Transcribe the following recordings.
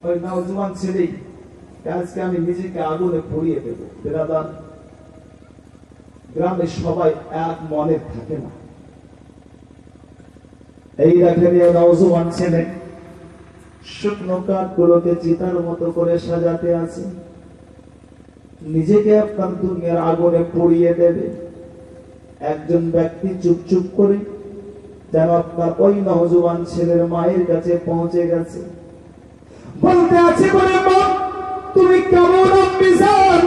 ওই নওজোয়ান ছেলে আজকে আমি নিজেকে আগুনে পুড়িয়ে দেবো। বেরাদার, গ্রামের সবাই এক মনে থাকে না। এই দেখেন নওজোয়ান ছেলে শুকনো কাঠগুলোকে চিতার মতো করে সাজাতে আছে, নিজেকে আপনার দুনিয়ার আগুনে পুড়িয়ে দেবে। একজন ব্যক্তি চুপ চুপ করে যেন আপনার ওই নওজোয়ান ছেলের মায়ের কাছে পৌঁছে গেছে, বলতে আছে, বলে মা তুমি কেমন অফিসার,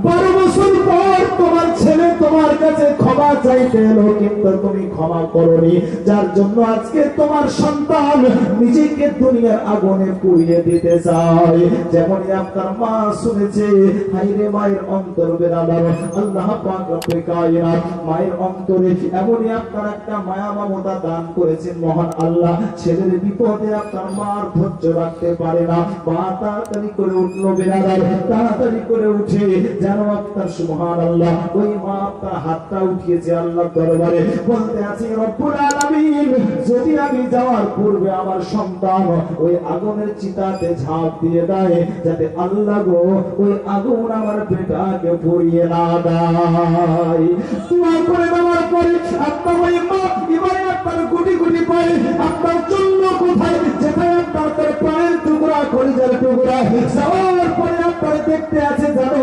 12 বছর পর তোমার ছেলে তোমার কাছে ক্ষমা চাইতে এলো, কিন্তু তুমি ক্ষমা করনি, যার জন্য আজকে তোমার সন্তান নিজেকে দুনিয়ার আগুনে পুড়িয়ে দিতে চায়। যেমনই আপনার মা শুনেছে, হায়রে মায়ের অন্তর বেরাদার, আল্লাহ পাক রব্বুল কায়নাত মায়ের অন্তরে এমনই আপনার একটা মায়া মমতা দান করেছেন মহান আল্লাহ। ছেলের বিপদে আপনার মার ধৈর্য রাখতে পারে না, মা তাড়াতাড়ি করে উঠলো বেরাদার, তাড়াতাড়ি করে উঠে যেন আপনার সুবহানাল্লাহ ওই মা আপনার হাতটা উঠিয়েছে আল্লাহর দরবারে, বলতে আছে রব্বুল আলামিন যদি আমি যাওয়ার পূর্বে আমার সন্তান ওই আগুনের চিতাতে ঝাঁপ দিয়ে দেয়, যাতে আল্লাহ গো ওই আগুন আমার বেটাকে পুড়িয়ে না দেয়। দোয়া করে দেওয়ার পরে আপনার ওই মা এবারে আপনার গুটি গুটি পায়ে আপনার জন্য কোথায় যেখানে আপনার তার পায়ের টুকরা কলিজার টুকরা যাওয়ার পরে আপনার দেখতে আছে জানো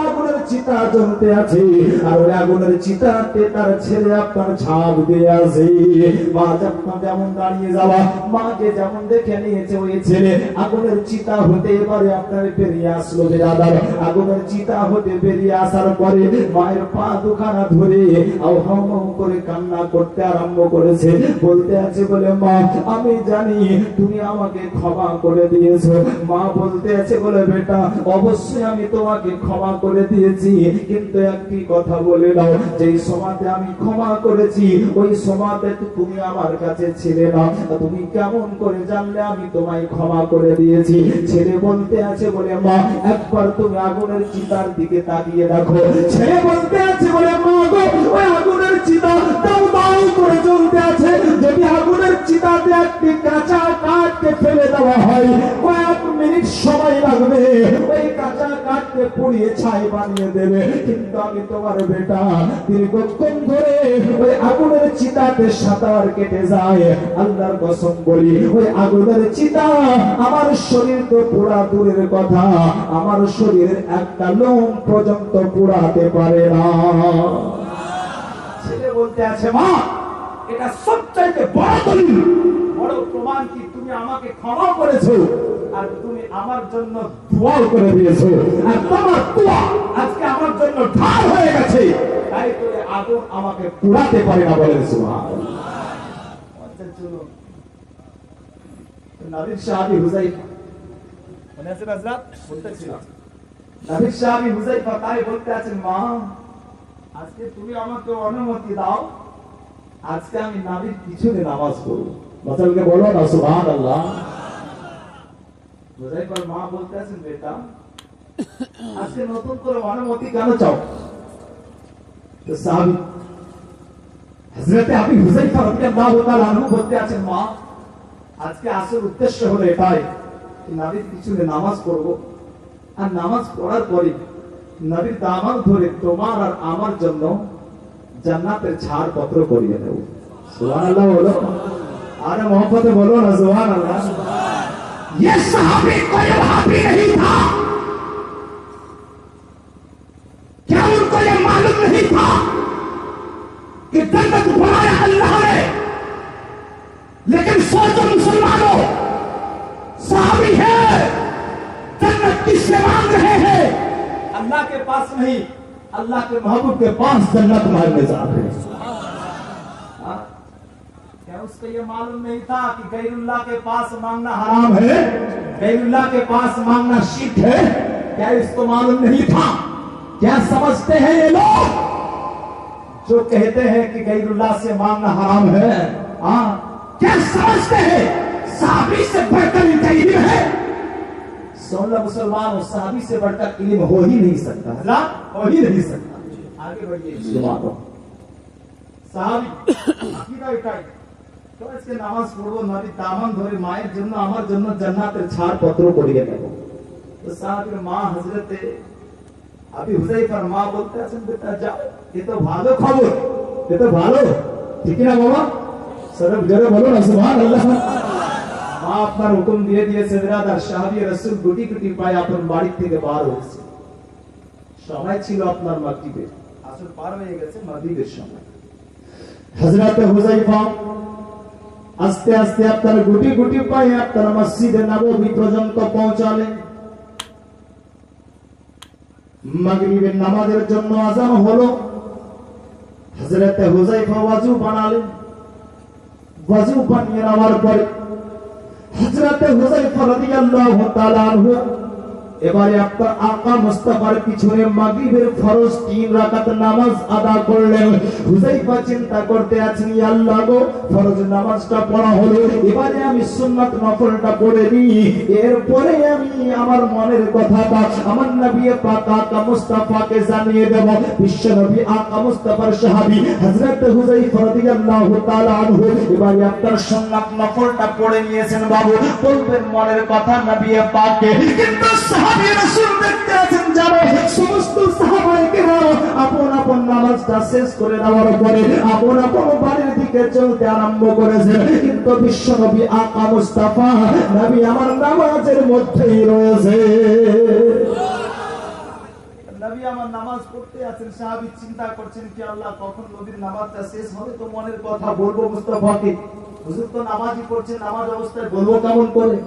আগুনের চিতা জ্বলতে আছে, আর ওই আগুনের চিতাতে তার ছেলে আপনার ঝাঁপ দিয়ে আছে। মা যেমন দাঁড়িয়ে যাওয়া, মাকে যেমন দেখে নিয়েছে ওই ছেলে আগুনের চিতা হতে এবারে আপনার বেরিয়ে আসলো বেরাদার। আগুনের চিতা হতে বেরিয়ে আসার পরে মায়ের পা দুখানা ধরে হাউ হাউ করে কান্না করতে আরম্ভ করেছে, বলতে আছে, বলে মা আমি জানি তুমি আমাকে ক্ষমা করে দিয়েছো। মা বলতে আছে, বলে বেটা অবশ্যই আমি তোমাকে ক্ষমা করে দিয়েছি, কিন্তু একটি কথা বলে দাও, যেই সময়তে আমি ক্ষমা করেছি ওই সময়তে তুমি আমার কাছে ছিলে না, তুমি কেমন করে জানলে আমি তোমায় ক্ষমা করে দিয়েছি? ছেলে বলতে আছে, বলে মা একবার তুমি আগুনের চিতার দিকে তাকিয়ে দেখো। ছেলে বলতে আছে, বলে মা গো ওই আগুনের চিতা দাও দাও করে জ্বলতে আছে, যদি আগুনের চিতাতে একটি কাঁচা কাঠকে ফেলে দেওয়া হয় কয়েক মিনিট সময় লাগবে, ওই কাঁচা কাঠকে পুড়িয়ে ছাই বানিয়ে দেবে, কিন্তু আমি তোমার বেটা দীর্ঘক্ষণ ধরে ওই আগুনের চিতাতে সাঁতার কেটে যায়। আল্লাহর কসম বলি ওই আগুনের চিতা আমার শরীর তো পোড়া দূরের কথা, আমার শরীরের একটা লোম পর্যন্ত পোড়াতে পারে না। ছেলে বলতে আছে, মা এটা সবচাইতে বড় দলিল, বড় প্রমাণ কি তুমি আমাকে ক্ষমা করেছো আর তুমি আমার জন্য দোয়া করে দিয়েছো, আর তোমার দোয়া আজকে আমার জন্য ঢাল হয়ে গেছে, তাই তো আগুন আমাকে পুড়াতে পারে না। বলেন সুবহানাল্লাহ। আচ্ছা চলুন, নবী সাহাবী হুযায়ফা মনে আছে হযরত বলতেছিলাম, নবী সাহাবী হুযায়ফা তাই বলতে আছেন, মা আজকে তুমি আমাকে অনুমতি দাও, আজকে আমি নবীর পিছনে নামাজ পড়ব। বাচ্চাকে বলো না সুবহানাল্লাহ। হুযায়ফার মা বলতে আছেন, বেটা আজকে নতুন করে অনুমতি কেন চাও? তো সাহাবী হযরত আবু হুযায়ফা রাদিয়াল্লাহু তাআলা আনহু বলতে আছেন, মা আজকে আসল উদ্দেশ্য হলো এটাই, নবীর পিছনে নামাজ পড়ব, আর নামাজ পড়ার পরে নবীর দামান ধরে তোমার আর আমার জন্য জান্নাতের ছাড়পত্র করিয়ে দেব। সুবহানাল্লাহ বলো, আরে मोहब्बत बोलो ना सुबहानअल्लाह। ये सहाबी कोई वहाबी नहीं था, क्या उनको ये मालूम नहीं था कि जन्नत बनाया अल्लाह ने? लेकिन सोचो मुसलमानों, सहाबी है, जन्नत किससे मांग रहे हैं? अल्लाह के पास नहीं, अल्लाह के महबूब के पास जन्नत मांगने जा रहे हैं। क्या उसको ये मालूम नहीं था कि गैरुल्लाह के पास मांगना हराम है, गैरुल्लाह के पास मांगना शिर्क है? क्या इसको मालूम नहीं था? क्या समझते हैं ये लोग जो कहते हैं कि गैरुल्लाह से मांगना हराम है? क्या समझते हैं सहाबी से बढ़कर इनका इल्म है? सोलह मुसलमान सहाबी से बढ़कर इल्म हो ही नहीं सकता, हो ही नहीं सकता। आगे बढ़िए। सहाबी अकीदा इकाई তো আজকে নামাজ পড়বো, নবীর দামান ধরে মায়ের জন্য আমার জন্য জান্নাতের ছাড়পত্র করিয়ে নেব। তো সাহাবীর মা হযরতে আবু হুযায়ফার মা বলতে আছেন, বেটা যাও, এ তো ভালো খবর, এ তো ভালো, ঠিক না বাবা? সরব জোরে বলো না সুবহানাল্লাহ। মা আপনার হুকুম দিয়ে দিয়েছে, বিরাদার সাহাবী রাসূল গুটি গুটি পায়ে আপনার বাড়ি থেকে বার হয়েছে। সময় ছিল আপনার মাগরিবের, আসর পার হয়ে গেছে মাগরিবের সময়। হযরত হুযায়ফা আস্তে আস্তে আপনার গুটি গুটি পায়ে আপনার মসজিদে নববী পর্যন্ত পৌঁছালেন। মাগরিবের নামাজের জন্য আযান হলো। হযরত হুযায়ফা ওযু বানালেন। ওযু বানিয়ে নেওয়ার পরে হযরত হুযায়ফা রাদিয়াল্লাহু তাআলা আনহু এবারে আপনার আকা মুস্তাফার পিছনে মাগরিবের ফরজ 3 রাকাত নামাজ আদা করলেন। হুযায়ফা চিন্তা করতে আছেন, ইয়া আল্লাহ গো, ফরজ নামাজটা পড়া হলো, এবারে আমি সুন্নাত নফলটা পড়ে দিই, এরপরে আমি আমার মনের কথাটা আমার নবী পাক আকা মুস্তাফাকে জানিয়ে দেব। বিশ্ব নবী আকা মুস্তাফার সাহাবী হযরত হুযায়ফা রাদিয়াল্লাহু তাআলা আনহু এবারে আপনার সুন্নাত নফলটা পড়ে নিয়েছেন। বাবু বলবেন মনের কথা নবী পাককে, কিন্তু সাহাবী রাসূল দেখতে আছেন যারা সমস্ত সাহাবায়ে কেরাম আপন আপন নামাজটা শেষ করে দেওয়ার পরে আপন আপন বাড়ির দিকে চলতে আরম্ভ করেছেন, কিন্তু বিশ্ব নবী আকা মুস্তাফা নবী আমার নামাজের মধ্যেই রয়েছে। নবী আমার নামাজ পড়তে আছেন, সাহাবী চিন্তা করছেন কি আল্লাহ কখন নবীর নামাজটা শেষ হবে তো মনের কথা বলবো মুস্তাফাকে। হুজুর তো নামাজই পড়ছেন, নামাজ অবস্থায় বলবো কেমন করে?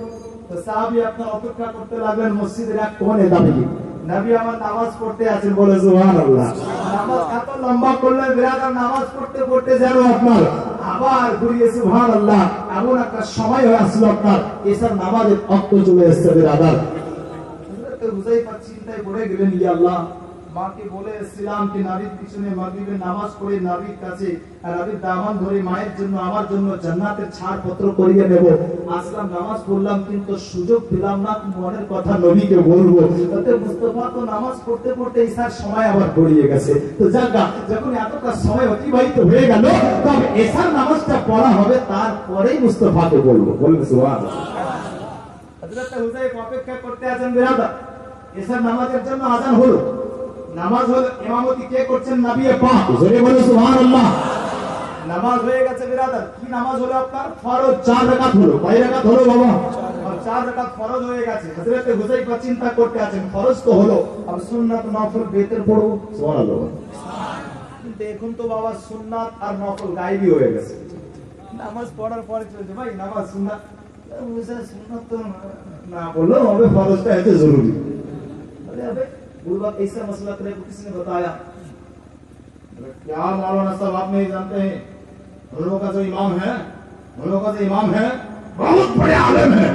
তো সাহাবী আপনার অপেক্ষা করতে লাগলেন মসজিদের এক কোণে দাঁড়িয়ে। নবী আমার নামাজ পড়তে আছেন, বলে সুবহানাল্লাহ। নামাজ এত লম্বা করলেন, বিরাদার নামাজ পড়তে পড়তে যেন আপনার আবার ঘুরিয়ে সুবহানাল্লাহ এমন একটা সময় হয়ে আসলো আপনার এসব নামাজের অক্ত চলে এসেছে। বিরাদার হযরত হুযায়ফা চিন্তায় পড়ে গেলেন, ইয়া আল্লাহ, মাকে বলে এসেছিলাম কি নবীর পিছনে মাগরিবের নামাজ পড়ে নবীর কাছে আর নবীর দামান ধরে মায়ের জন্য আমার জন্য জান্নাতের ছাড়পত্র করিয়ে নেব। আসলাম, নামাজ পড়লাম, কিন্তু সুযোগ পেলাম না মনের কথা নবীকে বলবো। তাতে মুস্তাফা তো নামাজ পড়তে পড়তে ঈশার সময় আবার গড়িয়ে গেছে। তো যাকা যখন এতটা সময় অতিবাহিত হয়ে গেল, তবে ঈশার নামাজটা পড়া হবে, তারপরেই মুস্তাফাকে বলবো। বলবে সুবহানাল্লাহ। হযরত হুযায়ফা অপেক্ষা করতে আছেন। বিরাদার ঈশার নামাজের জন্য আযান হলো, নামাজ হলো, ইমামতি কে করছেন? নবী পাক। জোরে বলো সুবহানাল্লাহ। নামাজ হয়ে গেছে। বিরাদার কি নামাজ হলো আপনার? ফরজ 4 রাকাত হলো। কয় রাকাত হলো বাবা? 4 রাকাত ফরজ হয়ে গেছে। হযরত হুযায়ফা চিন্তা করতে আছেন, ফরজ তো হলো, আর সুন্নাত নফল বেতের পড়ব। সুবহানাল্লাহ। কিন্তু এখন তো বাবা সুন্নাত আর নফল গায়েবই হয়ে গেছে। নামাজ পড়ার পরে চলছে ভাই নামাজ সুন্নাত, সুন্নাত তো না বললেও হবে, ফরজটা এত জরুরি। अबे बुलवा ऐसा मसला तेरे को किसने बताया? क्या मौलाना साहब आप नहीं जानते हैं, हम लोगों का जो इमाम है, हम लोगों का जो इमाम है बहुत बड़े आलिम है।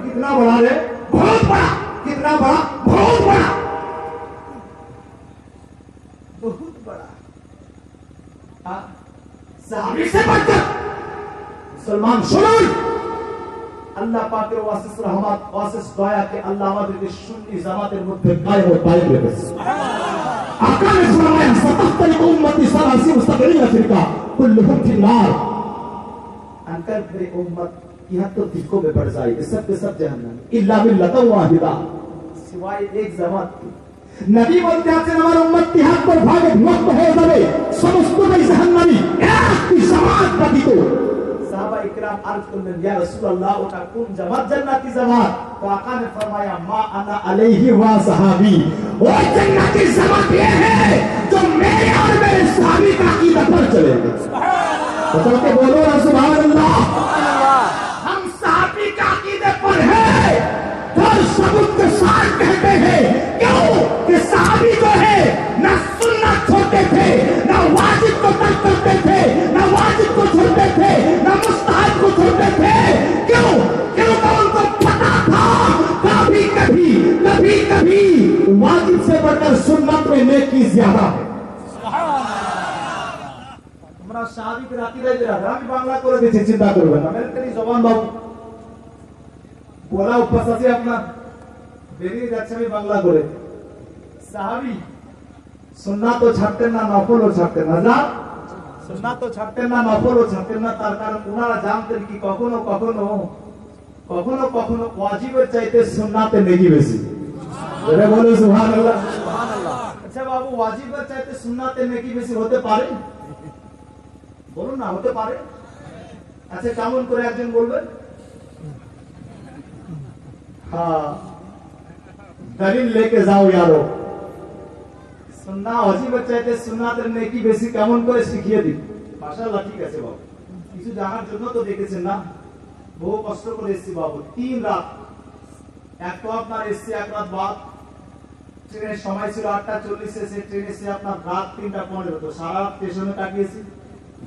कितना बड़ा रे? बहुत बड़ा। कितना बड़ा? बहुत बड़ा, बहुत बड़ा। साहबी से बढ़कर सलमान सुन, আল্লাহ পাকের ওয়াসিস রহমত ওয়াসিস দয়াকে আল্লাহ আমাদেরকে সুন্নি জামাতের মধ্যে কায়েম ও দায়ম রেখেছে। আকানে ফরমায়া সাতাত্তারি উম্মতি সালাসি মুস্তাকিরিনা ফিরকা কুল্লুহুম ফিন্নার। अनकर मेरी उम्मत 73 फिरकों में बढ़ जाएगी, सब के सब जहन्नम इल्ला मिल्लतन वाहिदा, सिवाय एक जमात की। নবী বলতে আছেন আমার উম্মত 73 ভাগে বিভক্ত হয়ে যাবে, সমস্তটাই জাহান্নামী, একটি জামাত ব্যতীত। সাহাবা ইকরাম আরজ করলেন, ইয়া রাসূলুল্লাহ, ওটা কোন জামাত? জান্নাতি জামাত। তো আকা ने फरमाया मा अना अलैहि व सहाबी, वो जन्नती जमात ये है जो मेरे और मेरे सहाबी का अकीदा पर चलेगी। सुभान अल्लाह। तो बोलो ना सुभान अल्लाह। हम सहाबी का अकीदे पर है, हर सबूत के साथ कहते हैं। क्यों? कि सहाबी जो है ना सुन्नत छोड़ते थे, ना वाजिब को तर्क करते थे, ना वाजिब को छोड़ते थे, ना मुस्तहब को छोड़ते थे। क्यों? क्योंकि उनको पता था कभी कभी कभी कभी वाजिब से बढ़कर सुन्नत में नेकी ज्यादा है। আমরা সাহাবীক রাতিরাই রাত আমি বাংলা করে দিয়েছি, চিন্তা করবেন না। আমেরিকানি জবান বাবু বলা অভ্যাস আছে আপনার, বেরিয়ে যাচ্ছে আমি বাংলা করে। সাহাবী সুন্নাতও ছাড়তেন না, নফলও ছাড়তেন না। যা সুন্নাত তো ছাড়তেন না, নফলও ছাড়তেন না, তার কারণ ওনারা জানতেন কি কখনো কখনো কখনো কখনো ওয়াজিবের চাইতে সুন্নাতে নেকি বেশি। এটা বলে সুবহানাল্লাহ। আচ্ছা বাবু, ওয়াজিবের চাইতে সুন্নাতে নেকি বেশি হতে পারে? বলুন না, হতে পারে? আচ্ছা কেমন করে একজন বলবেন? हाँ, दलील लेके जाओ यारो। सुन्ना वाजिब চাইতে সুন্নাতের নেকি বেশি কেমন করে শিখিয়ে দিন। মাশাআল্লাহ, ঠিক আছে বাবু, কিছু জানার জন্য তো দেখেছেন না, বহু কষ্ট করে এসেছি বাবু। 3 রাত, এক তো আপনার এসছে এক রাত বাদ, ট্রেনের সময় ছিল 8:40, সে ট্রেন এসে আপনার রাত 3:15, তো সারা রাত স্টেশনে কাটিয়েছি,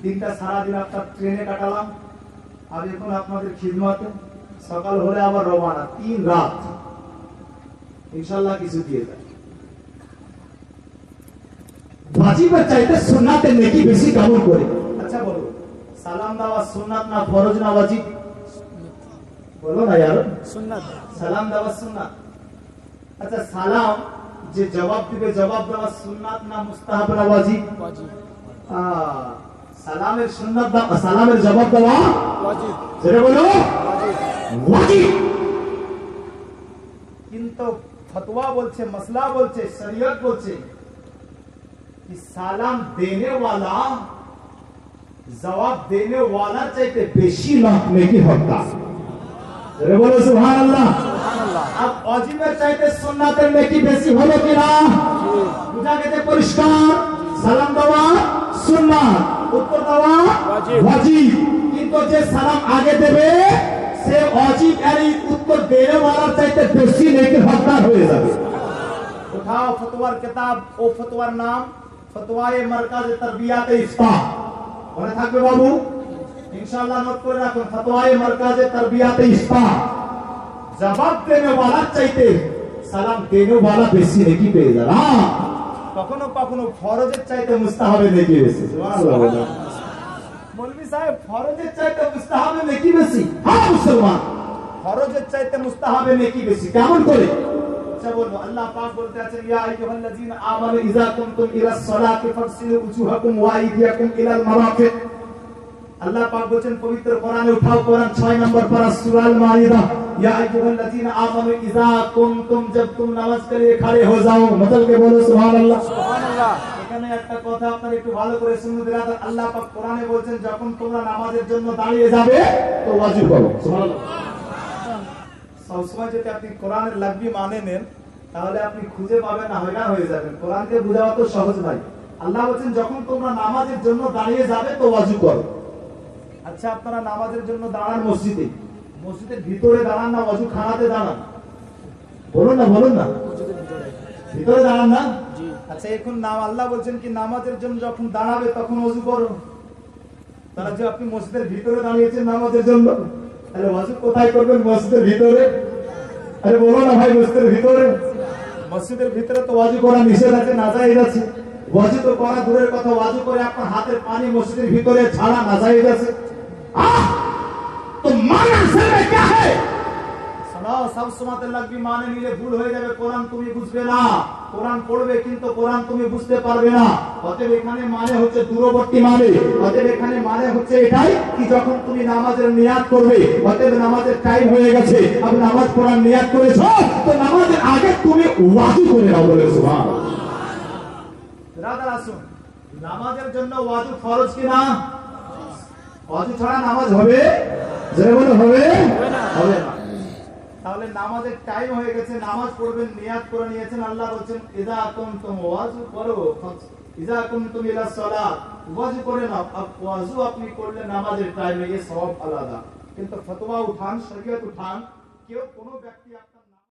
দিনটা সারাদিন আপনার ট্রেনে কাটালাম, আর এখন আপনাদের খিদমতে সকাল হলে আবার রওনা। 3 রাত, ইনশাআল্লাহ কিছু দিয়ে যায়। ওয়াজিবের চাইতে সুন্নাতের নেকি বেশি কেমন করে? আচ্ছা বলো, সালাম দেওয়া সুন্নাত না ফরজ না ওয়াজিব? বলো না यार, সুন্নাত। সালাম দেওয়া সুন্নাত। আচ্ছা সালাম যে জবাব দিবে, জবাব দেওয়া সুন্নাত না মুস্তাহাব না ওয়াজিব? ওয়াজিব। সালামের সুন্নাত দাও, সালামের জবাব দেওয়া ওয়াজিব। সেটা বলো ওয়াজিব। কিন্তু ফতোয়া বলছে, মসলা বলছে, শরীয়ত বলছে कि सालाम देने वाला जवाब देने वाला चाहते बेशी लाख नेकी होता। जरा बोलो सुभान अल्लाह। अब वाजिब चाहते सुन्नतेर नेकी बेशी হলো কিনা? বুঝা গেছে পরিষ্কার? সালাম দেওয়া সুন্নাত, উত্তর দেওয়া ওয়াজিব। কিন্তু যে সালাম আগে দেবে সে ওয়াজিব আর উত্তর দেने वाला চাইতে বেশি নেকি হকদার হয়ে যাবে। উঠাও ফতোয়ার কিতাব, ও ফতোয়ার নাম ফতোয়ায়ে মারকাজ তারবিয়াত ইফতা, মনে থাকবে বাবু, ইনশাআল্লাহ নোট করে রাখুন। ফতোয়ায়ে মারকাজ তারবিয়াত ইফতা, জবাব দেনে वाला চাইতে সালাম দেনে वाला বেশি নেকি পেয়ে যাবে। কখনো কখনো ফরজের চাইতে মুস্তাহাবে নেকি বেশি। সুবহানাল্লাহ। মৌলভী সাহেব, ফরজের চাইতে মুস্তাহাবে নেকি বেশি? হ্যাঁ মুসলমান, ফরজের চাইতে মুস্তাহাবে নেকি বেশি। কেমন করে? बोलो, अल्लाह पाक बोलते हैं या अय्युहल्लज़ीना आमनू इज़ा कुमतुम इलस सलाति फगसिलू वुजूहकुम व अयदियकुम इलल मराफिक। अल्लाह पाक बोलছেন পবিত্র কোরআনে, উঠাও কোরআন 6 নম্বর পারা সূরা আল মাইদা, या अय्युहल्लज़ीना आमनू इज़ा कुमतुम, जब तुम नामाज के लिए खड़े हो जाओ, मतलब के बोलो सुभान अल्लाह। सुभान अल्लाह। এখানে একটা কথা আপনারা একটু ভালো করে শুনুন বিরাদার, আল্লাহ পাক কোরআনে বলছেন যখন তোমরা নামাজের জন্য দাঁড়িয়ে যাবে তো ওয়াজিব করো। সুবহানাল্লাহ। সবসময় যদি আপনি কোরআনের লাগবি মানে নেন তাহলে আপনি খুঁজে পাবেন না, হয়রান হয়ে যাবেন। কোরআনকে বোঝানো তো সহজ নয়। আল্লাহ বলেন যখন তোমরা নামাজের জন্য দাঁড়িয়ে যাবে তো ওয়াজু করো। আচ্ছা আপনারা নামাজের জন্য দাঁড়ান মসজিদে, মসজিদের ভিতরে দাঁড়ান না ওয়াজু খানাতে দাঁড়ান? বলুন না, বলুন না, ভিতরে দাঁড়ান না? আচ্ছা এখন নাম আল্লাহ বলছেন কি নামাজের জন্য যখন দাঁড়াবে তখন ওযু করো। তাহলে যে আপনি মসজিদের ভিতরে দাঁড়িয়েছেন নামাজের জন্য, তাহলে ওযু কোথায় করবেন? মসজিদের ভিতরে। আরে বলো না ভাই, মসজিদের ভিতরে। মসজিদের ভিতরে তো ওযু করা নিষেধ আছে, নাজায়েজ আছে। ওযু তো করা দূরের কথা, ওযু করে আপনার হাতের পানি মসজিদের ভিতরে ছাড়া নাজায়েজ আছে। তো মানা আসলে কি है? শোনাও, সব সময়তে লাগবি মানে নিলে ভুল হয়ে যাবে। কোরআন তুমি বুঝবে না, কোরআন পড়বে কিন্তু কোরআন তুমি বুঝতে পারবে না। অতএব এখানে মানে হচ্ছে দূরবর্তী মানে। অতএব এখানে মানে হচ্ছে এটাই কি যখন তুমি নামাজের নিয়াত করবে, অতএব নামাজের টাইম হয়ে গেছে, আপনি নামাজ পড়ার নিয়াত করেছো, তো নামাজের আগে তুমি ওয়াজু করে নাও। বলে সুবহানাল্লাহ। রাদা আসুন, নামাজের জন্য ওয়াজু ফরজ কি না? ওয়াজু ছাড়া নামাজ হবে? জোরে বলো, হবে? হবে না। তাহলে নামাজের টাইম হয়ে গেছে, নামাজ পড়বেন, নিয়াত করে নিয়েছেন। আল্লাহ বলেন ইযা কুনতুম ওয়াজু করো, ইযা কুনতুম ইলা সালাত, ওয়াজু করে নাও। ওয়াজু আপনি করলে নামাজের টাইমে, এই সওয়াব আলাদা। কিন্তু ফতোয়া উঠান, শরীয়ত উঠান, কেউ কোনো ব্যক্তি আপনার